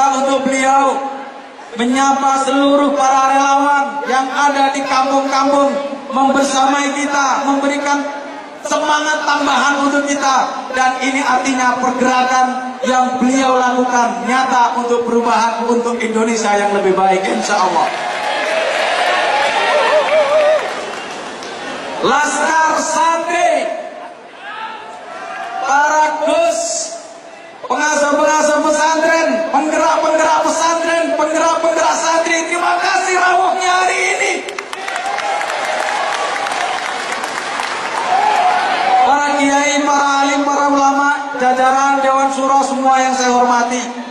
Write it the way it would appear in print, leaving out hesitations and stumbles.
juga untuk beliau menyapa seluruh para relawan yang ada di kampung-kampung, membersamai kita, memberikan semangat tambahan untuk kita. Dan ini artinya pergerakan yang beliau lakukan nyata untuk perubahan, untuk Indonesia yang lebih baik, insya Allah. Laskar Santri, para Gus, pengasuh-pengasuh pesantren, penggerak-penggerak pesantren, penggerak-penggerak santri, terima kasih rawuhnya hari ini. Para kiai, para alim, para ulama, jajaran Dewan Syuro semua yang saya hormati.